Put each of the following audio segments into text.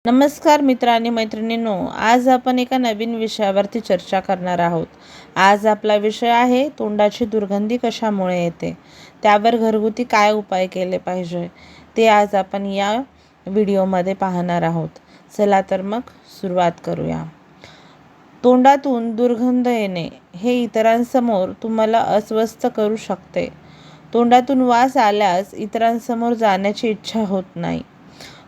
नमस्कार मित्र आणि मैत्रिणींनो, आज आपण एका नवीन विषयावरती चर्चा करणार आहोत. आज आपला विषय आहे तोंडाची दुर्गंधी कशामुळे येते, त्यावर घरगुती काय उपाय केले पाहिजे ते आज आपण या व्हिडिओमध्ये पाहणार आहोत. चला तर मग सुरुवात करूया. तोंडातून दुर्गंध येणे हे इतरांसमोर तुम्हाला अस्वस्थ करू शकते. तोंडातून वास आल्यास इतरांसमोर जाण्याची इच्छा होत नाही.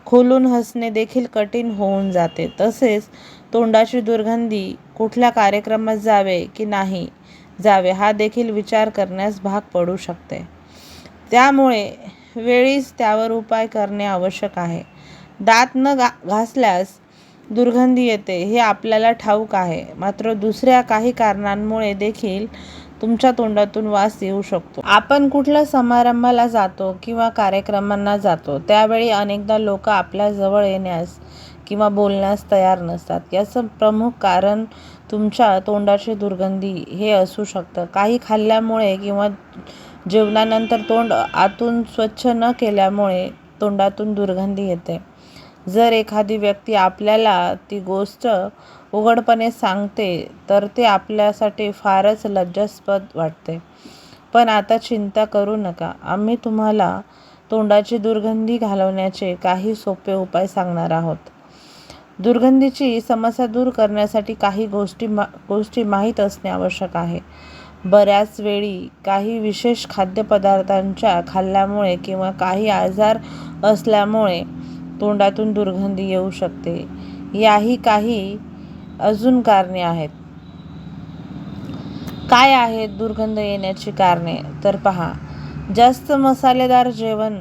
खोलून हसणे देखील कठीण होऊन जाते. तसेच तोंडाची दुर्गंधी कुठल्या कार्यक्रमात जावे की नाही जावे हा देखील विचार करण्यास भाग पडू शकते. त्यामुळे वेळीच त्यावर उपाय करणे आवश्यक आहे. दात न घासल्यास दुर्गंधी येते हे आपल्याला ठाऊक आहे, मात्र दुसऱ्या काही कारणांमुळे देखील तुमच्या तोंडातून वास येऊ शकतो. आपण कुठल्या समारंभाला जातो किंवा कार्यक्रमांना जातो त्यावेळी अनेकदा लोक आपल्या जवळ येण्यास किंवा बोलण्यास तयार नसतात. याचं प्रमुख कारण तुमच्या तोंडाची दुर्गंधी हे असू शकतं. काही खाल्ल्यामुळे किंवा जेवणानंतर तोंड आतून स्वच्छ न केल्यामुळे तोंडातून दुर्गंधी येते. जर एखादी व्यक्ती आपल्याला ती गोष्ट उघडपणे सांगते तर ते आपल्यासाठी फारच लज्जास्पद वाटते. पण आता चिंता करू नका, आम्ही तुम्हाला तोंडाची दुर्गंधी घालवण्याचे काही सोपे उपाय सांगणार आहोत. दुर्गंधीची समस्या दूर करण्यासाठी काही गोष्टी माहीत असणे आवश्यक आहे. बऱ्याच वेळी काही विशेष खाद्यपदार्थांच्या खाल्ल्यामुळे किंवा काही आजार असल्यामुळे तोंडातून दुर्गंधी येऊ शकते. याही काही अजून कारणे आहेत. काय आहेत दुर्गंध येण्याची कारणे तर पहा. जास्त मसालेदार जेवण,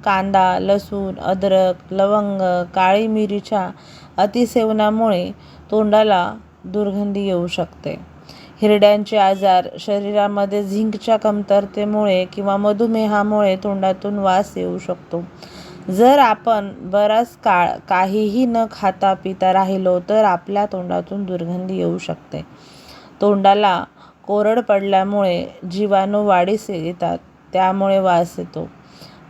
कांदा, लसूण, अद्रक, लवंग, काळी मिरीच्या अतिसेवनामुळे तोंडाला दुर्गंधी येऊ शकते. हिरड्यांचे आजार, शरीरामध्ये झिंकच्या कमतरतेमुळे किंवा मधुमेहामुळे तोंडातून वास येऊ शकतो. जर आपण बराच काळ काहीही न खाता पिता राहिलो तर आपल्या तोंडातून दुर्गंधी येऊ शकते. तोंडाला कोरड पडल्यामुळे जीवाणू वाढीस येतात, त्यामुळे वास येतो.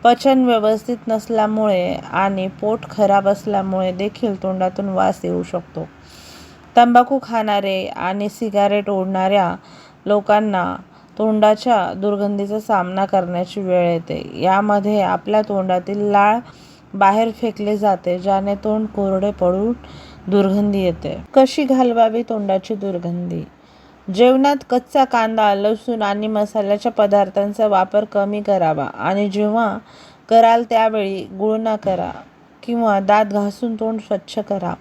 पचन व्यवस्थित नसल्यामुळे आणि पोट खराब असल्यामुळे देखील तोंडातून वास येऊ शकतो. तंबाखू खाणारे आणि सिगारेट ओढणाऱ्या लोकांना तोंडाच्या दुर्गंधीचा सामना करण्याची वेळ येते. यामध्ये आपल्या तोंडातील लाळ बाहेर फेकले जाते, ज्याने तोंड कोरडे पडून दुर्गंधी येते. कशी घालवावी तोंडाची दुर्गंधी? जेवणात कच्चा कांदा, लसूण आणि मसाल्याच्या पदार्थांचा वापर कमी करावा आणि जेव्हा कराल त्यावेळी गुळणा करा किंवा दात घासून तोंड स्वच्छ करा.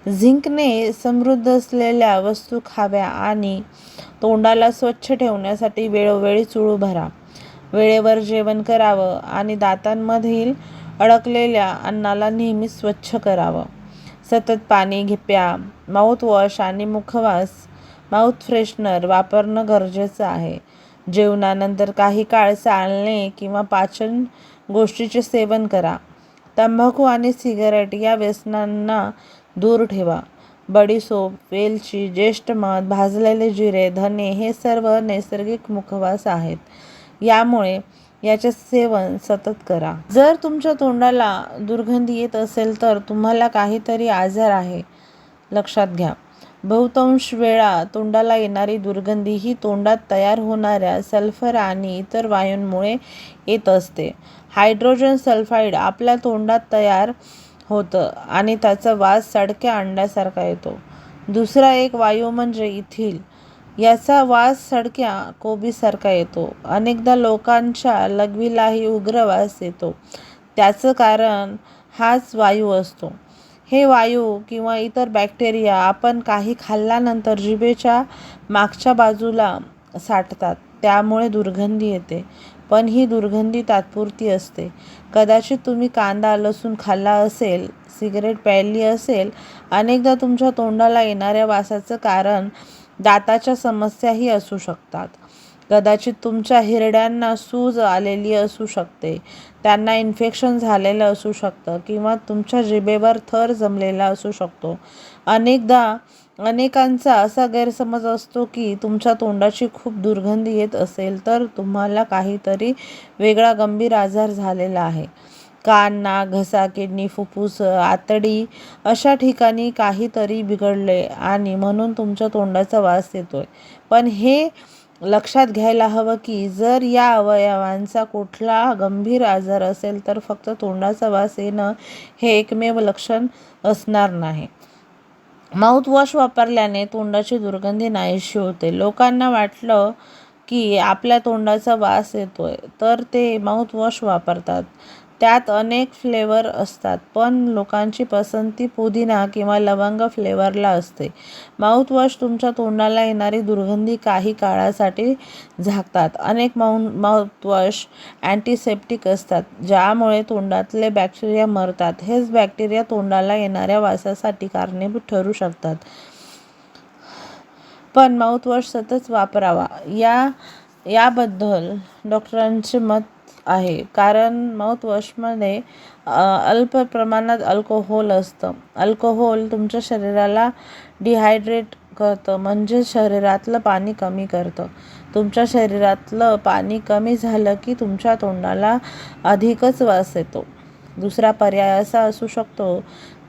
झिंकने समृद्ध असलेल्या वस्तू खाव्या आणि तोंडाला स्वच्छ ठेवण्यासाठी वेळोवेळी चुळू भरा. वेळेवर जेवण करावं आणि दातांमधील अडकलेल्या अन्नाला नेहमी स्वच्छ करावं. सतत पाणी प्या. माउथवॉश आणि माउथ फ्रेशनर वापरणं गरजेचं आहे. जेवणानंतर काही काळ चालणे किंवा पाचन गोष्टींचे सेवन करा. तंबाखू आणि सिगारेट या व्यसनांना दूर ठेवा. बडीशोप, वेलची, ज्येष्ठ मध, भाजलेले जिरे, धने हे सर्व नैसर्गिक मुखवास आहेत. यामुळे याचे सेवन सतत करा. जर तुमच्या तोंडाला दुर्गंधी येत असेल तर तुम्हाला काहीतरी आजार आहे लक्षात घ्या. बहुतांश वेळा तोंडाला येणारी दुर्गंधी ही तोंडात तयार होणाऱ्या सल्फर आणि इतर वायूंमुळे येत असते. हायड्रोजन सल्फाइड आपल्या तोंडात तयार होतं आणि त्याचा वास सडक्या अंड्यासारखा येतो. दुसरा एक वायू म्हणजे इथिल. याचा वास सडक्या कोबीसारखा येतो. अनेकदा लोकांच्या लघवीलाही उग्र वास येतो. त्याचं कारण हाच वायू असतो. हे वायू किंवा इतर बॅक्टेरिया आपण काही खाल्ल्यानंतर जिभेच्या मागच्या बाजूला साठतात, त्यामुळे दुर्गंधी येते. पण ही दुर्गंधी तात्पुरती असते. कदाचित तुम्ही कांदा, लसूण खाल्ला असेल, सिगारेट प्यायली असेल. अनेकदा तुमच्या तोंडाला येणाऱ्या वासाचं कारण दाताच्या समस्याही असू शकतात. कदाचित तुमच्या हिरड्यांना सूज आलेली असू शकते, त्यांना इन्फेक्शन झालेलं असू शकतं किंवा तुमच्या जिभेवर थर जमलेला असू शकतो. अनेकांचा असा गैरसमज असतो की तुमच्या तोंडाची खूप दुर्गंधी येत असेल तर तुम्हाला काहीतरी वेगळा गंभीर आजार झालेला आहे. कान, नाक, घसा, किडनी, फुफ्फुस, आतडी अशा ठिकाणी काहीतरी बिघडले आणि म्हणून तुमच्या तोंडाचा वास येतोय. पण हे लक्षात घ्यायला हवं की जर या अवयवांचा कुठला गंभीर आजार असेल तर फक्त तोंडाचा वास येणं हे एकमेव लक्षण असणार नाही. माउथवॉश वापरल्याने तोंडाची दुर्गंधी नाहीशी होते. लोकांना वाटलं की आपल्या तोंडाचा वास येतोय तर ते माउथवॉश वापरतात. त्यात अनेक फ्लेवर असतात पण लोकांची पसंती पुदिना किंवा लवंग फ्लेवरला असते. माउथवॉश तुमच्या तोंडाला येणारी दुर्गंधी काही काळासाठी झाकतात. अनेक माउथवॉश अँटिसेप्टिक असतात ज्यामुळे तोंडातले बॅक्टेरिया मरतात. हेच बॅक्टेरिया तोंडाला येणाऱ्या वासासाठी कारणीभूत ठरू शकतात. पण माउथवॉश सतत वापरावा याबद्दल डॉक्टरांचे मत आहे. कारण माउथवॉशमध्ये अल्प प्रमाणात अल्कोहोल असतं. अल्कोहोल तुमच्या शरीराला डिहायड्रेट करतं म्हणजे शरीरातलं पाणी कमी करतं. तुमच्या शरीरातलं पाणी कमी झालं की तुमच्या तोंडाला अधिकच वास येतो. दुसरा पर्याय असा असू शकतो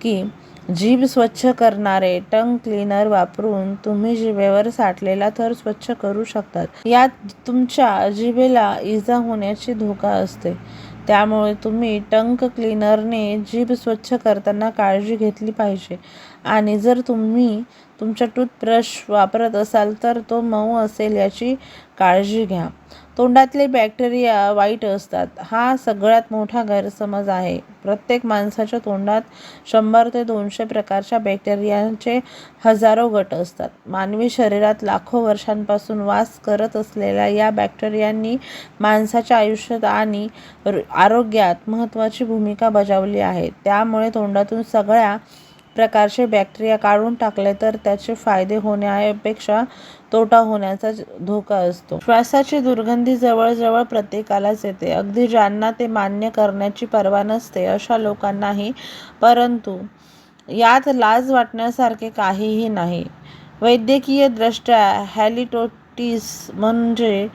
की जीभ स्वच्छ करणारे टंग क्लीनर वापरून तुम्ही जिभेवर साठलेला थर स्वच्छ करू शकतात. यात तुमच्या जिभेला इजा होण्याची धोका असते. त्यामुळे तुम्ही टंग क्लीनरने जीभ स्वच्छ करताना काळजी घेतली पाहिजे. आणि जर तुम्ही तुमचा टूथब्रश वापरत असाल तर तो मऊ असेल याची काळजी घ्या. तोंडातले बॅक्टेरिया वाईट असतात हा सगळ्यात मोठा गैरसमज आहे. प्रत्येक माणसाच्या तोंडात 100 ते 200 प्रकारच्या बॅक्टेरियांचे हजारो गट असतात. मानवी शरीरात लाखो वर्षांपासून वास करत असलेल्या या बॅक्टेरियांनी माणसाच्या आयुष्यात आणि आरोग्यात महत्त्वाची भूमिका बजावली आहे. त्यामुळे तोंडातून सगळ्या प्रकारचे बॅक्टेरिया काढून टाकले तर त्याचे फायदे होण्यापेक्षा तोटा होण्याचा धोका असतो. श्वासाची दुर्गंधी जवळजवळ प्रत्येकालाच येते. अगदी ज्यांना ते मान्य करण्याची पर्वा नसते अशा लोकांनाही. परंतु यात लाज वाटण्यासारखे काहीही नाही. वैद्यकीयदृष्ट्या हॅलिटोटिस म्हणजे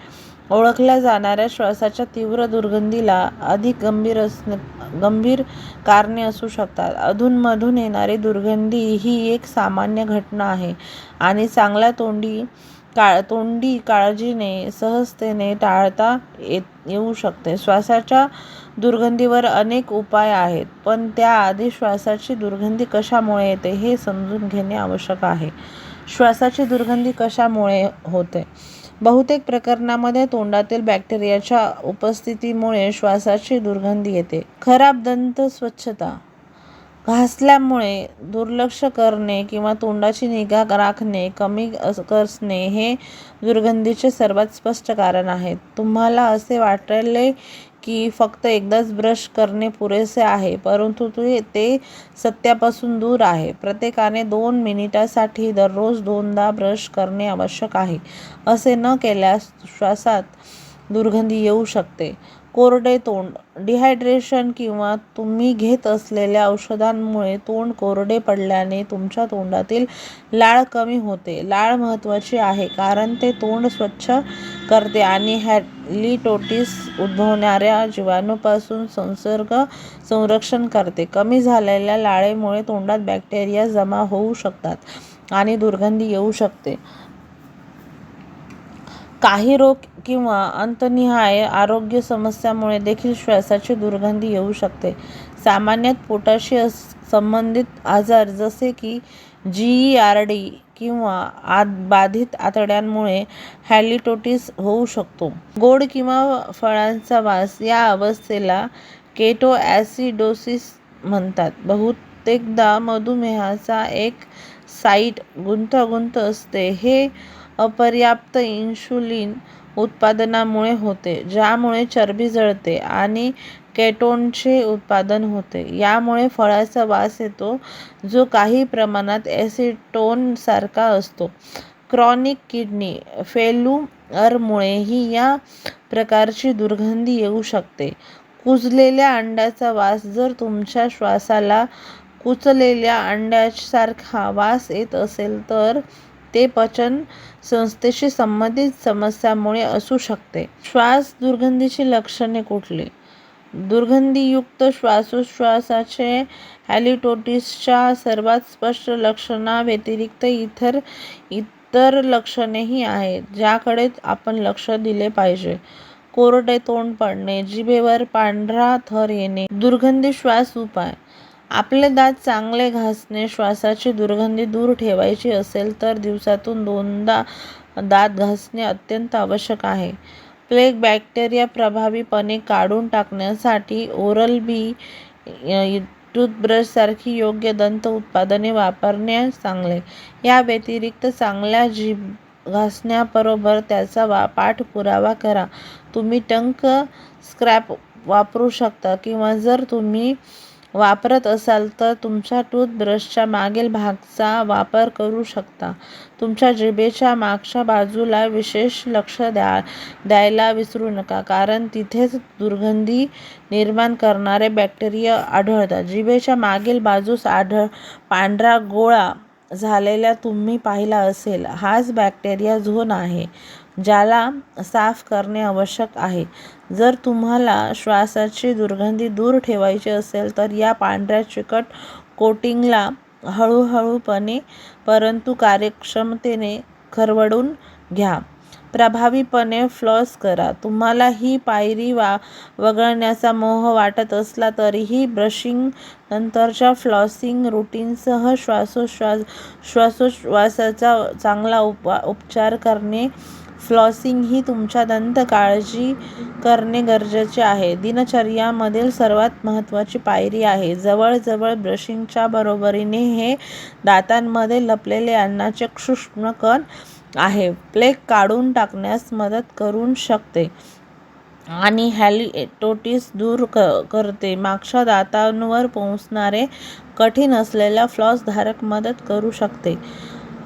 ओळखल्या जाणाऱ्या श्वासाच्या तीव्र दुर्गंधीला अधिक गंभीर कारणे असू शकतात. अधूनमधून येणारी दुर्गंधी ही एक सामान्य घटना आहे आणि चांगल्या तोंडी काळजीने सहजतेने टाळता येऊ शकते. श्वासाच्या दुर्गंधीवर अनेक उपाय आहेत पण त्याआधी श्वासाची दुर्गंधी कशामुळे येते हे समजून घेणे आवश्यक आहे. श्वासाची दुर्गंधी कशामुळे होते? बहुतेक प्रकरणांमध्ये तोंडातील बॅक्टेरियाच्या उपस्थितीमुळे श्वासाची दुर्गंधी येते. खराब दंत स्वच्छता, घासल्यामुळे दुर्लक्ष करणे किंवा तोंडाची निगा राखणे कमी असणे हे दुर्गंधीचे सर्वात स्पष्ट कारण आहेत. तुम्हाला असे वाटेल की फक्त एकदाच ब्रश करणे पुरेसे आहे परंतु ते सत्यापासून दूर आहे. प्रत्येकाने 2 मिनिटांसाठी दररोज 2दा ब्रश करणे आवश्यक आहे. असे न केल्यास श्वासात दुर्गंधी येऊ शकते. कोरडे तोंड, डिहायड्रेशन किंवा तुम्ही घेत असलेल्या औषधांमुळे तोंड कोरडे पडल्याने तुमच्या तोंडातील लाळ कमी होते. लाळ महत्त्वाची आहे कारण ते तोंड स्वच्छ करते आणि हॅलिटोटिस उद्भवणाऱ्या जीवाणूंपासून संरक्षण करते. कमी झालेल्या लाळेमुळे तोंडात बॅक्टेरिया जमा होऊ शकतात आणि दुर्गंधी येऊ शकते. काही रोग किंवा अंतनिहाय आरोग्य समस्यांमुळे देखील श्वासाची दुर्गंधी येऊ शकते. सामान्यतः पोटाशी संबंधित आजार जसे की GERD किंवा बाधित आतड्यांमुळे हॅलिटोटिस होऊ शकतो. गोड किंवा फळांचा वास या अवस्थेला केटोॲसिडोसिस म्हणतात. बहुतेकदा मधुमेहाचा एक साइट गुंतागुंत असते. हे अपर्याप्त इन्शुलिन उत्पादनामुळे होते ज्यामुळे चरबी जळते आणि केटोनचे उत्पादन होते. यामुळे फळाचा वास येतो जो काही प्रमाणात ॲसिटोन सारखा असतो. क्रॉनिक किडनी फेल्युअरमुळेही या प्रकारची दुर्गंधी येऊ शकते. कुजलेल्या अंड्याचा वास, जर तुमच्या श्वासाला कुचलेल्या अंड्यासारखा वास येत असेल तर ते पचन संस्थेशी संबंधित समस्यांमुळे असू शकते. श्वास दुर्गंधीची लक्षणे कुठली? दुर्गंधीयुक्त श्वासोच्छवासाचे हॅलिटोसिसच्या सर्वात स्पष्ट लक्षणाव्यतिरिक्त इतर लक्षणेही आहेत, ज्याकडे आपण लक्ष दिले पाहिजे. कोरडे तोंड पडणे, जिभेवर पांढरा थर येणे. दुर्गंधी श्वास उपाय. आपले दात चांगले घासणे. श्वासाची दुर्गंधी दूर ठेवायची असेल तर दिवसातून 2दा दात घासणे अत्यंत आवश्यक आहे. प्लेग बॅक्टेरिया प्रभावीपणे काढून टाकण्यासाठी ओरल-बी टूथब्रशसारखी योग्य दंत उत्पादने वापरणे चांगले. या व्यतिरिक्त चांगल्या जीभ घासण्याबरोबर त्याचा पाठपुरावा करा. तुम्ही टंग स्क्रॅप वापरू शकता किंवा जर तुम्ही वापरत असाल तर तुमच्या टूथब्रशच्या मागील भागाचा वापर करू शकता. तुमच्या जिभेच्या मागच्या बाजूला विशेष लक्ष द्यायला विसरू नका, कारण तिथेच दुर्गंधी निर्माण करणारे बॅक्टेरिया आढळतात. जिभेच्या मागील बाजूस पांढरा गोळा झालेला तुम्ही पाहिला असेल, हाच बॅक्टेरिया झोन आहे, ज्याला साफ करणे आवश्यक आहे. जर तुम्हाला श्वासाची दुर्गंधी दूर ठेवायची असेल तर या पांढऱ्या चिकट कोटिंगला हळूहळूपणे परंतु कार्यक्षमतेने खरवडून घ्या. प्रभावीपणे फ्लॉस करा. तुम्हाला ही पायरी वगळण्याचा मोह वाटत असला तरीही ब्रशिंग नंतरच्या फ्लॉसिंग रुटीनसह श्वासोच्छवासाचा चांगला उपचार करणे. फ्लॉसिंग ही तुमच्या दंत काळजी करणे गरजेचे आहे. दिनचर्यामधील सर्वात महत्त्वाची पायरी आहे. जवळजवळ ब्रशिंगच्या बरोबरीने हे दातांमध्ये लपलेले अन्नाचे सूक्ष्म कण आहे. प्लेग काढून टाकण्यास मदत करू शकते आणि हॅलिटोसिस दूर करते. मागच्या दातांवर पोहोचणारे कठीण असलेल्या फ्लॉसद्वारे मदत करू शकते.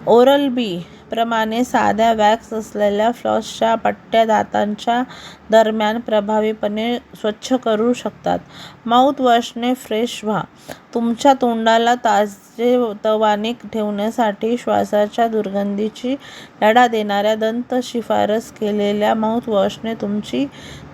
ओरल-बी प्रमाणे साध्या वॅक्स असलेल्या फ्लॉसच्या पट्ट्या दातांच्या दरम्यान प्रभावीपणे स्वच्छ करू शकतात. माउथवॉशने फ्रेश व्हा. तुमच्या तोंडाला ताजेतवाने ठेवण्यासाठी श्वासाच्या दुर्गंधीशी लढा देणाऱ्या दंत शिफारस केलेल्या माउथवॉशने तुमची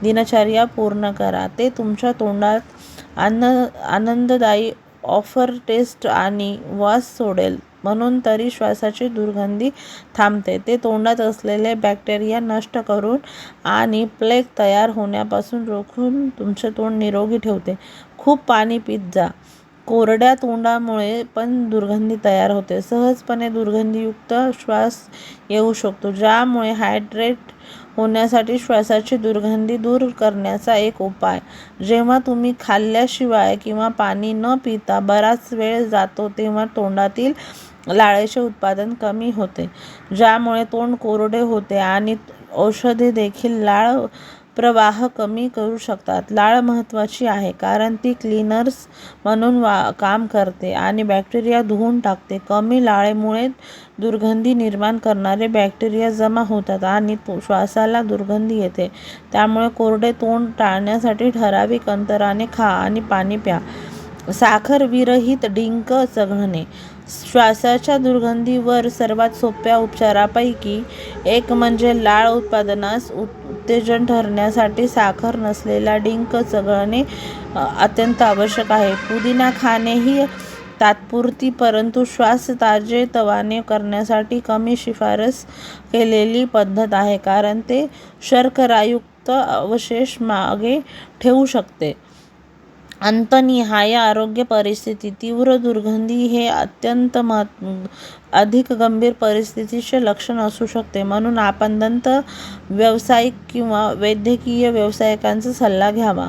दिनचर्या पूर्ण करा. ते तुमच्या तोंडात आनंददायी आफ्टरटेस्ट आणि वास सोडेल, म्हणून तरी श्वासाची दुर्गंधी थांबते. ते तोंडात असलेले बॅक्टेरिया नष्ट करून आणि प्लेग तयार होण्यापासून रोखून तुमचे तोंड निरोगी ठेवते. खूप पाणी पीत जा. कोरड्या तोंडामुळे पण दुर्गंधी तयार होते. सहजपणे दुर्गंधीयुक्त श्वास येऊ शकतो, ज्यामुळे हायड्रेट होण्यासाठी श्वासाची दुर्गंधी दूर करण्याचा एक उपाय. जेव्हा तुम्ही खाल्ल्याशिवाय किंवा पाणी न पिता बराच वेळ जातो तेव्हा तोंडातील लाळेचे उत्पादन कमी होते, ज्यामुळे तोंड कोरडे होते आणि औषधे देखील लाळ प्रवाह कमी करू शकतात. लाळ महत्त्वाची आहे कारण ती क्लीनर्स म्हणून काम करते आणि बॅक्टेरिया धुवून टाकते. कमी लाळेमुळे दुर्गंधी निर्माण करणारे बॅक्टेरिया जमा होतात आणि श्वासाला दुर्गंधी येते. त्यामुळे कोरडे तोंड टाळण्यासाठी ठराविक अंतराने खा आणि पाणी प्या. साखरविरहित डिंक चघळणे. श्वासाच्या दुर्गंधीवर सर्वात सोप्या उपचारांपैकी एक म्हणजे लाळ उत्पादनास उत्तेजन ठरण्यासाठी साखर नसलेला डिंक चघळणे अत्यंत आवश्यक आहे. पुदिना खाणे ही तात्पुरती परंतु श्वास ताजेतवाने करण्यासाठी कमी शिफारस केलेली पद्धत आहे, कारण ते शर्करायुक्त अवशेष मागे ठेवू शकते. अंतनिहाय आरोग्य परिस्थिती. तीव्र दुर्गंधी हे अत्यंत अधिक गंभीर परिस्थितीचे लक्षण असू शकते, म्हणून आपण दंत व्यावसायिक किंवा वैद्यकीय व्यावसायिकांचा सल्ला घ्यावा.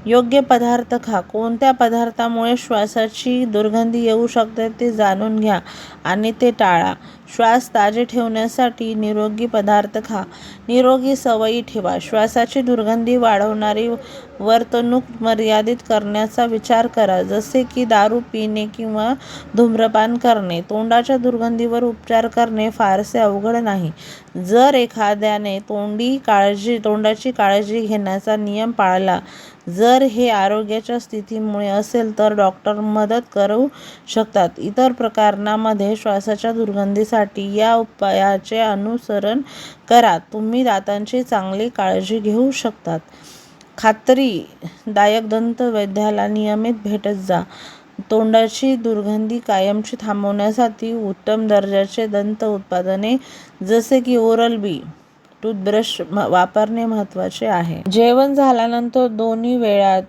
योग्य पदार्थ खा. कोणत्या पदार्थामुळे श्वासाची दुर्गंधी येऊ शकते ते जाणून घ्या आणि ते टाळा. श्वास ताजे ठेवण्यासाठी निरोगी पदार्थ खा. निरोगी सवयी ठेवा. श्वासाची दुर्गंधी वाढवणारी वर्तणूक मर्यादित करण्याचा विचार करा, जसे की दारू पिणे किंवा धूम्रपान करणे. तोंडाच्या दुर्गंधीवर उपचार करणे फारसे अवघड नाही. जर एखाद्याने तोंडाची काळजी घेण्याचा नियम पाळला, जर हे आरोग्याच्या स्थितीमुळे असेल तर डॉक्टर मदत करू शकतात. इतर प्रकरणांमध्ये श्वासाच्या दुर्गंधीसाठी या उपायाचे अनुसरण करा. तुम्ही दातांची चांगली काळजी घेऊ शकता. खात्रीदायक दंतवैद्याला नियमित भेटत जा. तोंडाची दुर्गंधी कायमची थांबवण्यासाठी उत्तम दर्जाचे दंत उत्पादने जसे की ओरल बी टूथब्रश वापरणे महत्त्वाचे आहे. जेवण झाल्यानंतर दोन्ही वेळात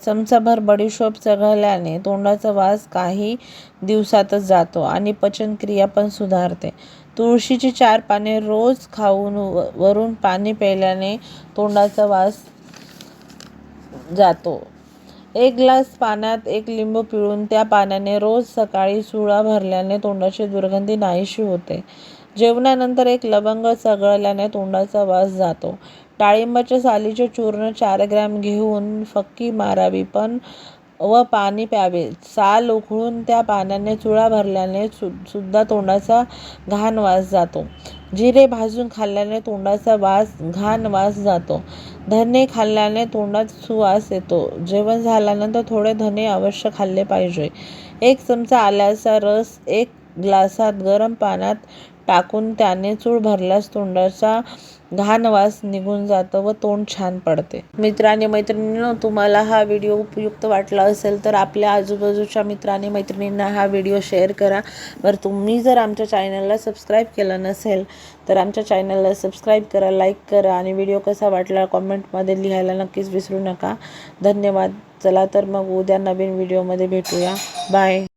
चमचाभर बडीशोप चघळल्याने तोंडाचा वास काही दिवसातच जातो आणि पचनक्रिया पण सुधारते. तुळशीची 4 पाने रोज खाऊन वरून पाणी प्यायल्याने तोंडाचा वास जातो. 1 ग्लास पाण्यात 1 लिंबू पिळून त्या पाण्याने रोज सकाळी चुळा भरल्याने तोंडाची दुर्गंधी नाहीशी होते. जेवणानंतर 1 लवंग चघळल्याने तोंडाचा वास जातो. डाळिंबाच्या सालीचे चूर्ण 4 ग्रॅम घेऊन फक्की मारावी व पाणी प्यावे. साल उकळून त्या पाण्याने चुळा भरल्याने सुद्धा तोंडाचा घाण वास जातो. जिरे भाजून खाल्ल्याने तोंडाचा घाण वास जातो. धने खाल्ल्याने तोंडात सुवास येतो. जेवण झाल्यानंतर थोडे धने अवश्य खाल्ले पाहिजे. 1 चमचा आल्याचा रस 1 ग्लासात गरम पाण्यात टाकून त्याने चूळ भरल्यास तोंडाचा घाण वास निघून जातो व तोंड छान पडते. मित्र आणि मैत्रिणींनो, तुम्हाला हा व्हिडिओ उपयुक्त वाटला असेल तर आपल्या आजूबाजूच्या मित्र आणि मैत्रिणींना हा व्हिडिओ शेअर करा. तुम्ही जर आमच्या चॅनलला सबस्क्राईब केलं नसेल तर आमच्या चॅनलला सबस्क्राईब करा, लाईक करा आणि व्हिडिओ कसा वाटला कॉमेंटमध्ये लिहायला नक्कीच विसरू नका. धन्यवाद. चला तर मग उद्या नवीन व्हिडिओमध्ये भेटूया. बाय.